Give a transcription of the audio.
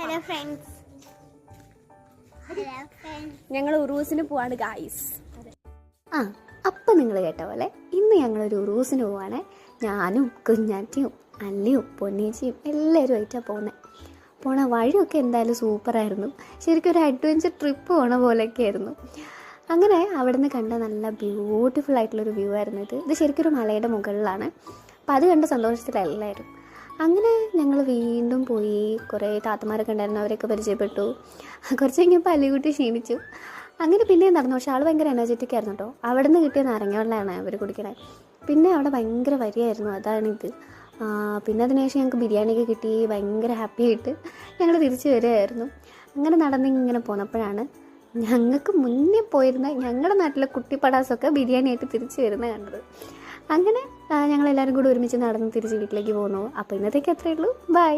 Hello friends, ഞങ്ങൾ ഉറൂസിന് പോവാണ് guys. അപ്പം നിങ്ങൾ കേട്ട പോലെ ഇന്ന് ഞങ്ങളൊരു ഉറൂസിന് പോവാണ്. ഞാനും കുഞ്ഞാറ്റിയും അല്ലിയും പൊന്നീച്ചിയും എല്ലാവരും ആയിട്ടാണ് പോണ വഴിയൊക്കെ എന്തായാലും സൂപ്പറായിരുന്നു. ശരിക്കും ഒരു അഡ്വഞ്ചർ ട്രിപ്പ് പോണ പോലെയൊക്കെ ആയിരുന്നു. അങ്ങനെ അവിടെ നിന്ന് കണ്ട നല്ല ബ്യൂട്ടിഫുൾ ആയിട്ടുള്ളൊരു വ്യൂ ആയിരുന്നു ഇത് ശരിക്കും ഒരു മലയുടെ മുകളിലാണ്. അപ്പം അത് കണ്ട സന്തോഷത്തിലെല്ലാവരും. അങ്ങനെ ഞങ്ങൾ വീണ്ടും പോയി. കുറേ താത്തമാരൊക്കെ ഉണ്ടായിരുന്നു, അവരൊക്കെ പരിചയപ്പെട്ടു. കുറച്ച് കഴിഞ്ഞപ്പോൾ അല്ലിക്കുട്ടി ക്ഷീണിച്ചു. അങ്ങനെ പിന്നെയും നടന്നു. പക്ഷേ ആൾ ഭയങ്കര എനർജറ്റിക് ആയിരുന്നു കേട്ടോ. അവിടെ നിന്ന് കിട്ടിയ നാരങ്ങ വെള്ളമാണ് അവർ കുടിക്കണേ. പിന്നെ അവിടെ ഭയങ്കര വരിയായിരുന്നു, അതാണിത്. പിന്നെ അതിനുശേഷം ഞങ്ങൾക്ക് ബിരിയാണിയൊക്കെ കിട്ടി. ഭയങ്കര ഹാപ്പി ആയിട്ട് ഞങ്ങൾ തിരിച്ചു വരികയായിരുന്നു. അങ്ങനെ നടന്നിങ്ങനെ പോന്നപ്പോഴാണ് ഞങ്ങൾക്ക് മുന്നേ പോയിരുന്ന ഞങ്ങളുടെ നാട്ടിലെ കുട്ടിപ്പടാസൊക്കെ ബിരിയാണിയായിട്ട് തിരിച്ചു വരുന്നത് കണ്ടത്. അങ്ങനെ ഞങ്ങളെല്ലാവരും കൂടി ഒരുമിച്ച് നടന്ന് തിരിച്ച് വീട്ടിലേക്ക് പോന്നു. അപ്പോൾ ഇന്നത്തേക്ക് അത്രയേ ഉള്ളൂ. ബൈ.